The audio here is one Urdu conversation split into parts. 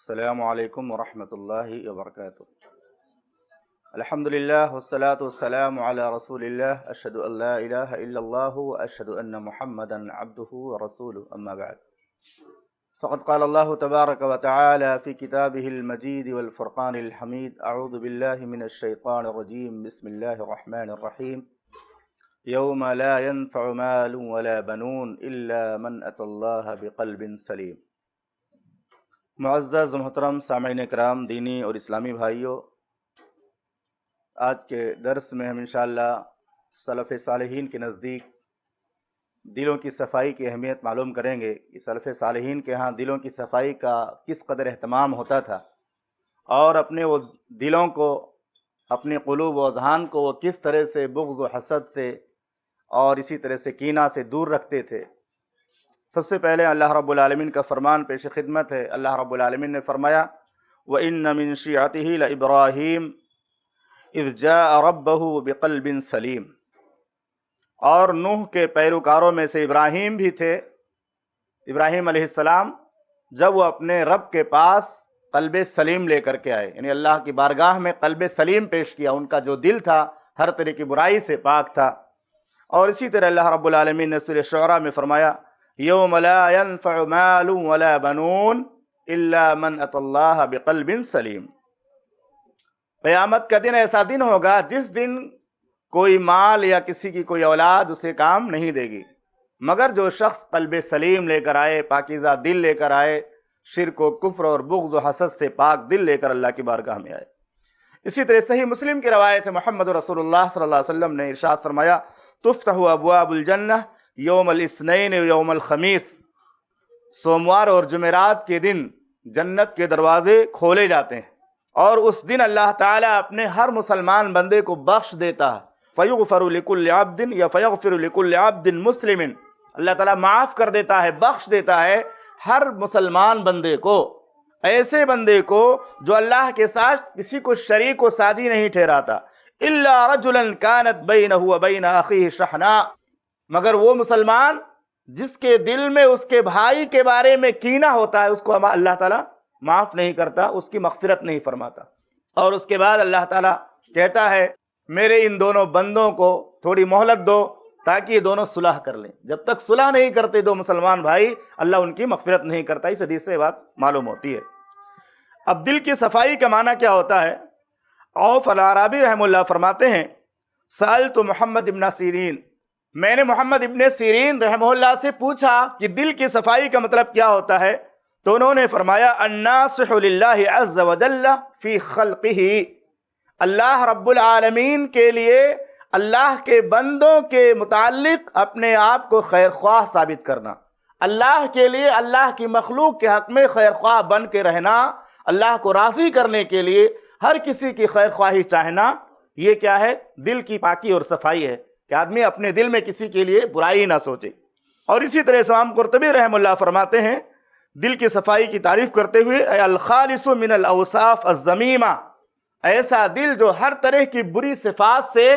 السلام علیکم ورحمۃ اللہ وبرکاتہ۔ الحمدللہ والصلاة والسلام علی رسول اللہ، اشہد ان لا الہ الا اللہ واشہد ان محمدا عبدہ ورسولہ، اما بعد فقد قال اللہ تبارک وتعالی فی کتابہ المجید والفرقان الحمید، اعوذ باللہ من الشیطان الرجیم، بسم اللہ الرحمن الرحیم، یوم لا ينفع مال ولا بنون الا من اتی اللہ بقلب سلیم۔ معزز محترم سامعین کرام، دینی اور اسلامی بھائیوں، آج کے درس میں ہم انشاءاللہ سلف صالحین کے نزدیک دلوں کی صفائی کی اہمیت معلوم کریں گے کہ سلف صالحین کے ہاں دلوں کی صفائی کا کس قدر اہتمام ہوتا تھا، اور اپنے وہ دلوں کو، اپنے قلوب و اذہان کو وہ کس طرح سے بغض و حسد سے اور اسی طرح سے کینہ سے دور رکھتے تھے۔ سب سے پہلے اللہ رب العالمین کا فرمان پیش خدمت ہے۔ اللہ رب العالمین نے فرمایا وَإِنَّ مِن شِيعَتِهِ لَإِبْرَاهِيمَ إِذْ جَاءَ رَبَّهُ بِقَلْبٍ سَلِيمٍ، اور نوح کے پیروکاروں میں سے ابراہیم بھی تھے۔ ابراہیم علیہ السلام جب وہ اپنے رب کے پاس قلب سلیم لے کر کے آئے، یعنی اللہ کی بارگاہ میں قلب سلیم پیش کیا، ان کا جو دل تھا ہر طرح کی برائی سے پاک تھا۔ اور اسی طرح اللہ رب العالمین نے سورہ شعراء میں فرمایا یوم لا ينفع مال ولا بنون الا من اتى اللہ بقلب سلیم۔ قیامت کا دن ایسا دن ہوگا جس دن کوئی مال یا کسی کی کوئی اولاد اسے کام نہیں دے گی، مگر جو شخص قلب سلیم لے کر آئے، پاکیزہ دل لے کر آئے، شرک و کفر اور بغض و حسد سے پاک دل لے کر اللہ کی بارگاہ میں آئے۔ اسی طرح صحیح مسلم کی روایت ہے، محمد رسول اللہ صلی اللہ علیہ وسلم نے ارشاد فرمایا تفتح ابواب الجنہ یوم الاثنین و یوم الخمیس، سوموار اور جمعرات کے دن جنت کے دروازے کھولے جاتے ہیں، اور اس دن اللہ تعالیٰ اپنے ہر مسلمان بندے کو بخش دیتا ہے۔ فیغفر لکل عبد یا فیغفر لکل عبد مسلم، اللہ تعالیٰ معاف کر دیتا ہے، بخش دیتا ہے ہر مسلمان بندے کو، ایسے بندے کو جو اللہ کے ساتھ کسی کو شریک و ساجی نہیں ٹھہراتا، الا رجلا كانت بینہ وبین اخیہ شحناء، مگر وہ مسلمان جس کے دل میں اس کے بھائی کے بارے میں کینہ ہوتا ہے، اس کو اللہ تعالیٰ معاف نہیں کرتا، اس کی مغفرت نہیں فرماتا۔ اور اس کے بعد اللہ تعالیٰ کہتا ہے میرے ان دونوں بندوں کو تھوڑی مہلت دو تاکہ یہ دونوں صلح کر لیں۔ جب تک صلح نہیں کرتے دو مسلمان بھائی، اللہ ان کی مغفرت نہیں کرتا۔ اس حدیث سے یہ بات معلوم ہوتی ہے۔ اب دل کی صفائی کا معنی کیا ہوتا ہے؟ عوف العرابی رحمہ اللہ فرماتے ہیں سألت محمد ابن سیرین، میں نے محمد ابن سیرین رحمہ اللہ سے پوچھا کہ دل کی صفائی کا مطلب کیا ہوتا ہے، تو انہوں نے فرمایا الناصح للہ عز وجل فی خلقہ، اللہ رب العالمین کے لیے اللہ کے بندوں کے متعلق اپنے آپ کو خیر خواہ ثابت کرنا، اللہ کے لیے اللہ کی مخلوق کے حق میں خیر خواہ بن کے رہنا، اللہ کو راضی کرنے کے لیے ہر کسی کی خیر خواہی چاہنا، یہ کیا ہے؟ دل کی پاکی اور صفائی ہے کہ آدمی اپنے دل میں کسی کے لیے برائی نہ سوچے۔ اور اسی طرح امام قرطبی رحم اللہ فرماتے ہیں دل کی صفائی کی تعریف کرتے ہوئے اے الخالص من الاوصاف الذمیمہ، ایسا دل جو ہر طرح کی بری صفات سے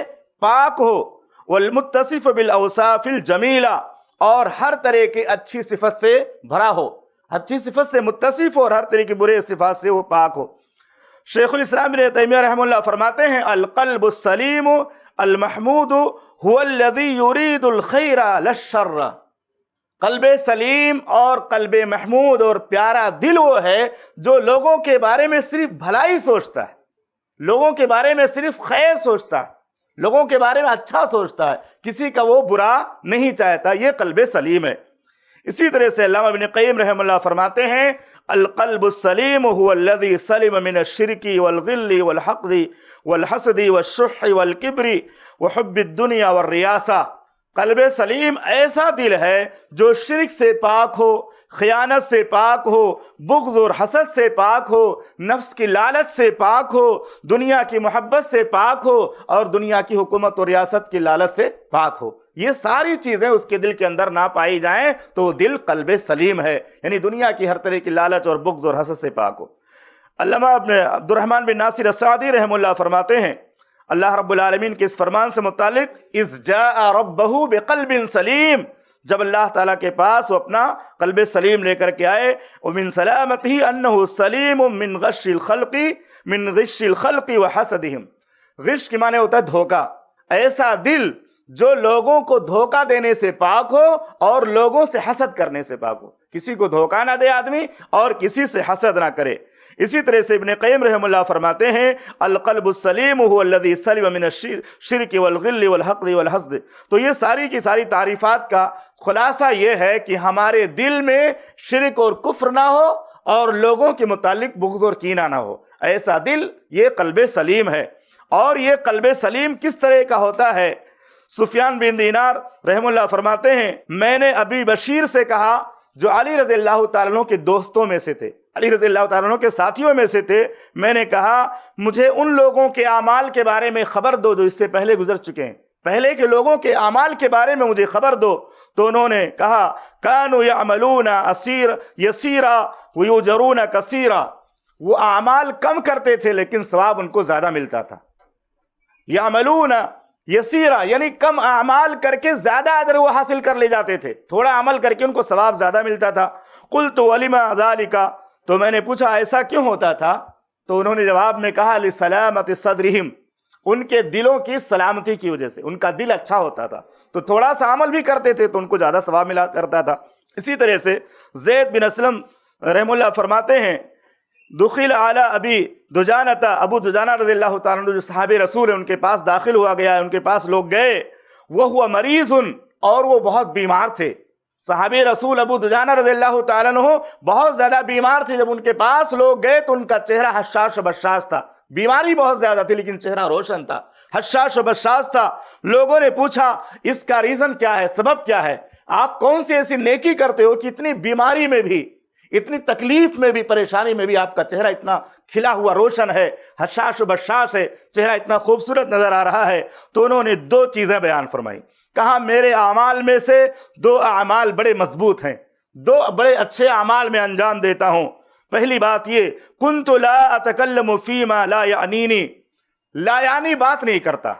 پاک ہو، والمتصف بالاوصاف الجمیلہ، اور ہر طرح کی اچھی صفت سے بھرا ہو، اچھی صفت سے متصف ہو اور ہر طرح کی برے صفات سے وہ پاک ہو۔ شیخ الاسلام ابن تیمیہ رحمہ اللہ فرماتے ہیں القلب السلیم المحمود هو الذي يريد الخير لا الشر، قلب سلیم اور قلب محمود اور پیارا دل وہ ہے جو لوگوں کے بارے میں صرف بھلائی سوچتا ہے، لوگوں کے بارے میں صرف خیر سوچتا ہے، لوگوں کے بارے میں اچھا سوچتا ہے، کسی کا وہ برا نہیں چاہتا، یہ قلب سلیم ہے۔ اسی طرح سے علامہ ابن قیم رحمہ اللہ فرماتے ہیں القلب السلیم هو الذي سلم من الشرك والغل والحقد والحسد والشح والكبر وحب الدنيا والرياسة، قلب سلیم ایسا دل ہے جو شرک سے پاک ہو، خیانت سے پاک ہو، بغض اور حسد سے پاک ہو، نفس کی لالچ سے پاک ہو، دنیا کی محبت سے پاک ہو، اور دنیا کی حکومت اور ریاست کی لالچ سے پاک ہو۔ یہ ساری چیزیں اس کے دل کے اندر نہ پائی جائیں تو وہ دل قلب سلیم ہے، یعنی دنیا کی ہر طرح کی لالچ اور بغض اور حسد سے پاک ہو۔ علامہ ابن عبد الرحمن بن ناصر السعدی رحمہ اللہ فرماتے ہیں اللہ رب العالمین کے اس فرمان سے متعلق اذ جاء ربہ بقلب سلیم، جب اللہ تعالیٰ کے پاس وہ اپنا قلب سلیم لے کر کے آئے، ومن سلامتہ انہ سلیم من غش الخلق وحسدہم۔ غش کے معنی ہوتا ہے دھوکہ، ایسا دل جو لوگوں کو دھوکہ دینے سے پاک ہو اور لوگوں سے حسد کرنے سے پاک ہو، کسی کو دھوکہ نہ دے آدمی اور کسی سے حسد نہ کرے۔ اسی طرح سے ابن قیم رحمہ اللہ فرماتے ہیں القلب السلیم هو الذي سلم من الشرک والغل والحقد والحسد۔ تو یہ ساری کی ساری تعریفات کا خلاصہ یہ ہے کہ ہمارے دل میں شرک اور کفر نہ ہو اور لوگوں کے متعلق بغض اور کینہ نہ ہو، ایسا دل یہ قلب سلیم ہے۔ اور یہ قلب سلیم کس طرح کا ہوتا ہے؟ سفیان بن دینار رحمہ اللہ فرماتے ہیں میں نے ابی بشیر سے کہا جو علی رضی اللہ تعالیٰ عنہ کے دوستوں میں سے تھے، علی رضی اللہ تعالیٰ عنہ کے ساتھیوں میں سے تھے، میں نے کہا مجھے ان لوگوں کے اعمال کے بارے میں خبر دو جو اس سے پہلے گزر چکے ہیں، پہلے کے لوگوں کے اعمال کے بارے میں مجھے خبر دو۔ تو انہوں نے کہا کانوا یعملون یسیرا ویؤجرون کثیرا، وہ اعمال کم کرتے تھے لیکن ثواب ان کو زیادہ ملتا تھا۔ یعملون یسیرا یعنی کم اعمال کر کے زیادہ اجر وہ حاصل کر لے جاتے تھے، تھوڑا عمل کر کے ان کو ثواب زیادہ ملتا تھا۔ قلت ولما ذالک، تو میں نے پوچھا ایسا کیوں ہوتا تھا؟ تو انہوں نے جواب میں کہا لسلامت صدرہم، ان کے دلوں کی سلامتی کی وجہ سے، ان کا دل اچھا ہوتا تھا تو تھوڑا سا عمل بھی کرتے تھے تو ان کو زیادہ ثواب ملا کرتا تھا۔ اسی طرح سے زید بن اسلم رحمہ اللہ فرماتے ہیں دخل علی ابی دجانہ، ابو دجانہ رضی اللہ تعالیٰ عنہ جو صحابی رسول ہیں ان کے پاس داخل ہوا گیا، ان کے پاس لوگ گئے، وہ مریض اور وہ بہت بیمار تھے۔ صحابی رسول ابو دجانہ رضی اللہ تعالیٰ عنہ بہت زیادہ بیمار تھے، جب ان کے پاس لوگ گئے تو ان کا چہرہ حشاش و بشاش تھا، بیماری بہت زیادہ تھی لیکن چہرہ روشن تھا، حشاش و بشاش تھا۔ لوگوں نے پوچھا اس کا ریزن کیا ہے، سبب کیا ہے، آپ کون سی ایسی نیکی کرتے ہو کہ اتنی بیماری میں بھی، اتنی تکلیف میں بھی، پریشانی میں بھی آپ کا چہرہ اتنا کھلا ہوا روشن ہے، حشاش و بشاش ہے، چہرہ اتنا خوبصورت نظر آ رہا ہے؟ تو انہوں نے دو چیزیں بیان فرمائی، کہا میرے اعمال میں سے دو اعمال بڑے مضبوط ہیں، دو بڑے اچھے اعمال میں انجام دیتا ہوں۔ پہلی بات یہ کنت لا اتکلم فیما لا یعنینی، لا یعنی بات نہیں کرتا،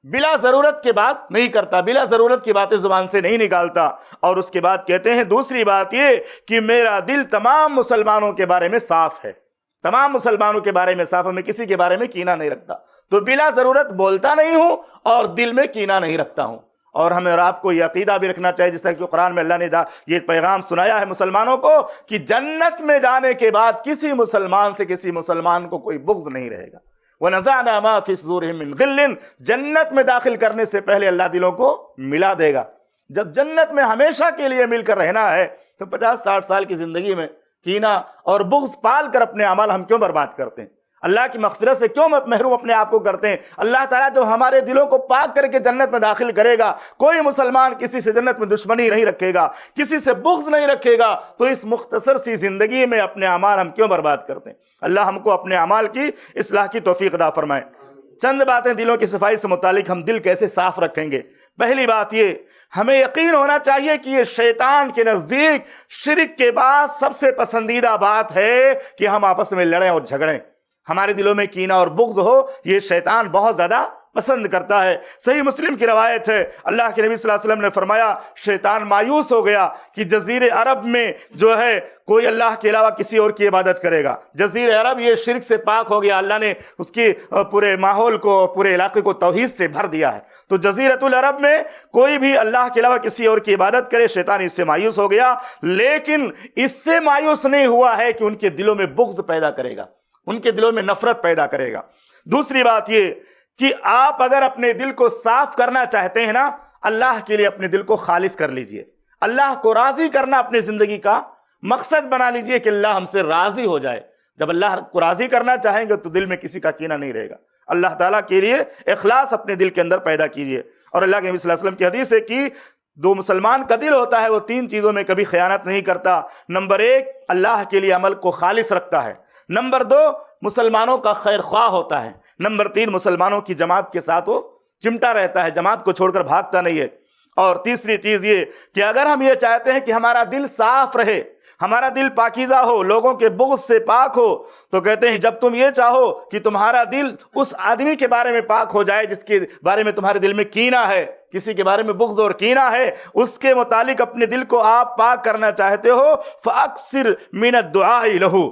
بلا ضرورت کے بات نہیں کرتا، بلا ضرورت کی باتیں زبان سے نہیں نکالتا۔ اور اس کے بعد کہتے ہیں دوسری بات یہ کہ میرا دل تمام مسلمانوں کے بارے میں صاف ہے، تمام مسلمانوں کے بارے میں صاف ہے، میں کسی کے بارے میں کینہ نہیں رکھتا، تو بلا ضرورت بولتا نہیں ہوں اور دل میں کینہ نہیں رکھتا ہوں۔ اور ہمیں اور آپ کو یہ عقیدہ بھی رکھنا چاہیے جس طرح کہ قرآن میں اللہ نے یہ پیغام سنایا ہے مسلمانوں کو کہ جنت میں جانے کے بعد کسی مسلمان سے کسی مسلمان کو کوئی بغض نہیں رہے گا۔ وَنَزَعْنَا مَا فِي صُدُورِهِم مِّن غِلٍّ، جنت میں داخل کرنے سے پہلے اللہ دلوں کو ملا دے گا۔ جب جنت میں ہمیشہ کے لیے مل کر رہنا ہے تو 50-60 سال کی زندگی میں کینہ اور بغض پال کر اپنے اعمال ہم کیوں برباد کرتے ہیں؟ اللہ کی مغفرت سے کیوں محروم اپنے آپ کو کرتے ہیں؟ اللہ تعالیٰ جو ہمارے دلوں کو پاک کر کے جنت میں داخل کرے گا، کوئی مسلمان کسی سے جنت میں دشمنی نہیں رکھے گا، کسی سے بغض نہیں رکھے گا، تو اس مختصر سی زندگی میں اپنے اعمال ہم کیوں برباد کرتے ہیں؟ اللہ ہم کو اپنے اعمال کی اصلاح کی توفیق عطا فرمائے۔ چند باتیں دلوں کی صفائی سے متعلق، ہم دل کیسے صاف رکھیں گے؟ پہلی بات یہ، ہمیں یقین ہونا چاہیے کہ یہ شیطان کے نزدیک شرک کے بعد سب سے پسندیدہ بات ہے کہ ہم آپس میں لڑیں اور جھگڑیں، ہمارے دلوں میں کینہ اور بغض ہو، یہ شیطان بہت زیادہ پسند کرتا ہے۔ صحیح مسلم کی روایت ہے، اللہ کے نبی صلی اللہ علیہ وسلم نے فرمایا شیطان مایوس ہو گیا کہ جزیرے عرب میں جو ہے کوئی اللہ کے علاوہ کسی اور کی عبادت کرے گا، جزیرے عرب یہ شرک سے پاک ہو گیا، اللہ نے اس کی پورے ماحول کو، پورے علاقے کو توحید سے بھر دیا ہے، تو جزیرۃ العرب میں کوئی بھی اللہ کے علاوہ کسی اور کی عبادت کرے، شیطان اس سے مایوس ہو گیا، لیکن اس سے مایوس نہیں ہوا ہے کہ ان کے دلوں میں بغض پیدا کرے گا، ان کے دلوں میں نفرت پیدا کرے گا۔ دوسری بات یہ کہ آپ اگر اپنے دل کو صاف کرنا چاہتے ہیں نا، اللہ کے لیے اپنے دل کو خالص کر لیجئے، اللہ کو راضی کرنا اپنی زندگی کا مقصد بنا لیجئے کہ اللہ ہم سے راضی ہو جائے۔ جب اللہ کو راضی کرنا چاہیں گے تو دل میں کسی کا کینہ نہیں رہے گا، اللہ تعالیٰ کے لیے اخلاص اپنے دل کے اندر پیدا کیجئے۔ اور اللہ کے نبی صلی اللہ علیہ وسلم کی حدیث ہے کہ دو مسلمان کا دل ہوتا ہے وہ 3 چیزوں میں کبھی خیانت نہیں کرتا۔ نمبر 1 اللہ کے لیے عمل کو خالص رکھتا ہے، نمبر 2 مسلمانوں کا خیر خواہ ہوتا ہے، نمبر 3 مسلمانوں کی جماعت کے ساتھ وہ چمٹا رہتا ہے، جماعت کو چھوڑ کر بھاگتا نہیں ہے۔ اور تیسری چیز یہ کہ اگر ہم یہ چاہتے ہیں کہ ہمارا دل صاف رہے، ہمارا دل پاکیزہ ہو، لوگوں کے بغض سے پاک ہو. تو کہتے ہیں جب تم یہ چاہو کہ تمہارا دل اس آدمی کے بارے میں پاک ہو جائے جس کے بارے میں تمہارے دل میں کینہ ہے، کسی کے بارے میں بغض اور کینہ ہے، اس کے متعلق اپنے دل کو آپ پاک کرنا چاہتے ہو، فَأَكْثِرْ مِنَ الدُّعَاءِ لَهُ،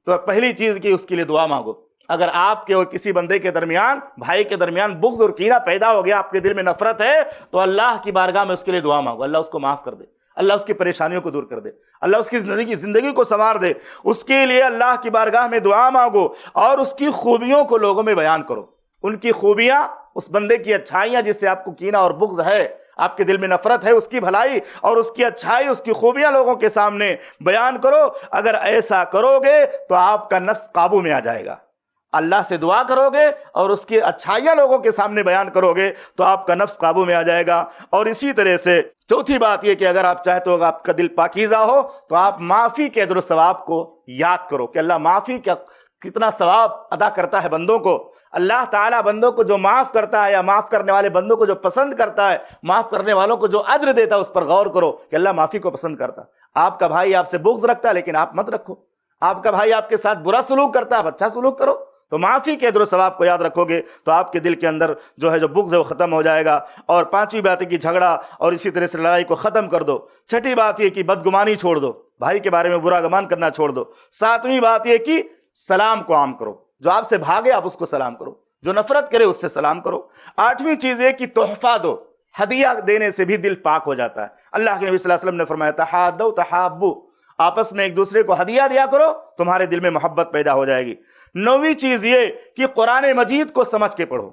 تو پہلی چیز کہ اس کے لیے دعا مانگو. اگر آپ کے اور کسی بندے کے درمیان، بھائی کے درمیان بغض اور کینہ پیدا ہو گیا، آپ کے دل میں نفرت ہے، تو اللہ کی بارگاہ میں اس کے لیے دعا مانگو. اللہ اس کو معاف کر دے، اللہ اس کی پریشانیوں کو دور کر دے، اللہ اس کی زندگی کو سنوار دے. اس کے لیے اللہ کی بارگاہ میں دعا مانگو اور اس کی خوبیوں کو لوگوں میں بیان کرو. ان کی خوبیاں، اس بندے کی اچھائیاں جس سے آپ کو کینہ اور بغض ہے، آپ کے دل میں نفرت ہے، اس کی بھلائی اور اس کی اچھائی، اس کی خوبیاں لوگوں کے سامنے بیان کرو. اگر ایسا کرو گے تو آپ کا نفس قابو میں آ جائے گا. اللہ سے دعا کرو گے اور اس کی اچھائیاں لوگوں کے سامنے بیان کرو گے تو آپ کا نفس قابو میں آ جائے گا. اور اسی طرح سے چوتھی بات یہ کہ اگر آپ چاہتے ہو کہ آپ کا دل پاکیزہ ہو تو آپ معافی کے اجر و ثواب کو یاد کرو کہ اللہ معافی کا کتنا ثواب ادا کرتا ہے بندوں کو. اللہ تعالیٰ بندوں کو جو معاف کرتا ہے یا معاف کرنے والے بندوں کو جو پسند کرتا ہے، معاف کرنے والوں کو جو اجر دیتا ہے، اس پر غور کرو کہ اللہ معافی کو پسند کرتا ہے. آپ کا بھائی آپ سے بغض رکھتا ہے لیکن آپ مت رکھو. آپ کا بھائی آپ کے ساتھ برا سلوک کرتا ہے، آپ اچھا سلوک کرو. تو معافی کے اجر و ثواب کو یاد رکھو گے تو آپ کے دل کے اندر جو ہے جو بغض ہے وہ ختم ہو جائے گا. اور پانچویں بات ہے کہ جھگڑا اور اسی طرح سے لڑائی کو ختم کر دو. چھٹی بات یہ کہ بدگمانی چھوڑ دو، بھائی کے بارے میں برا گمان کرنا چھوڑ دو. ساتویں بات یہ کہ سلام کو عام کرو، جو آپ سے بھاگے آپ اس کو سلام کرو، جو نفرت کرے اس سے سلام کرو. آٹھویں چیز یہ کہ تحفہ دو، ہدیہ دینے سے بھی دل پاک ہو جاتا ہے. اللہ کے نبی صلی اللہ علیہ وسلم نے فرمایا تحادوا تحابوا، آپس میں ایک دوسرے کو ہدیہ دیا کرو، تمہارے دل میں محبت پیدا ہو جائے گی. نویں چیز یہ کہ قرآن مجید کو سمجھ کے پڑھو،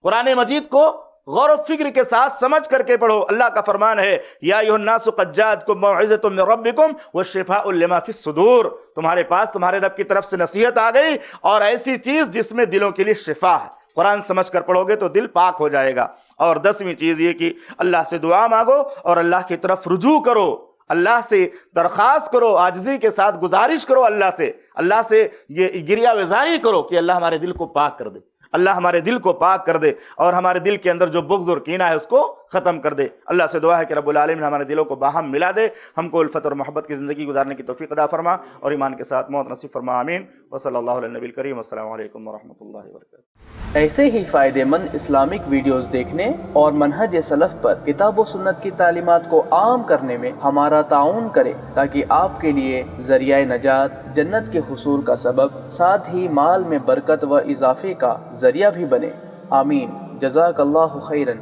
قرآن مجید کو غور و فکر کے ساتھ سمجھ کر کے پڑھو. اللہ کا فرمان ہے یا ایھا الناس قد جاءتکم موعظۃ من ربکم وشفاء لما فی الصدور، تمہارے پاس تمہارے رب کی طرف سے نصیحت آ گئی اور ایسی چیز جس میں دلوں کے لیے شفا ہے. قرآن سمجھ کر پڑھو گے تو دل پاک ہو جائے گا. اور 10ویں چیز یہ کہ اللہ سے دعا مانگو اور اللہ کی طرف رجوع کرو، اللہ سے درخواست کرو، عاجزی کے ساتھ گزارش کرو، اللہ سے یہ گریہ وزاری کرو کہ اللہ ہمارے دل کو پاک کر دے، اللہ ہمارے دل کو پاک کر دے اور ہمارے دل کے اندر جو بغض اور کینہ ہے اس کو ختم کر دے. اللہ سے دعا ہے کہ رب العالمین ہمارے دلوں کو باہم ملا دے، ہم کو الفت اور محبت کی زندگی گزارنے کی توفیق عطا فرما اور ایمان کے ساتھ موت نصیب فرما. آمین. وصلی اللہ علی النبی الکریم. السلام علیکم ورحمۃ اللہ وبرکاتہ. ایسے ہی فائدہ مند اسلامک ویڈیوز دیکھنے اور منہج سلف پر کتاب و سنت کی تعلیمات کو عام کرنے میں ہمارا تعاون کریں تاکہ آپ کے لیے ذریعہ نجات، جنت کے حصول کا سبب، ساتھ ہی مال میں برکت و اضافے کا ذریعہ بھی بنے. آمین. جزاک اللہ خیرن.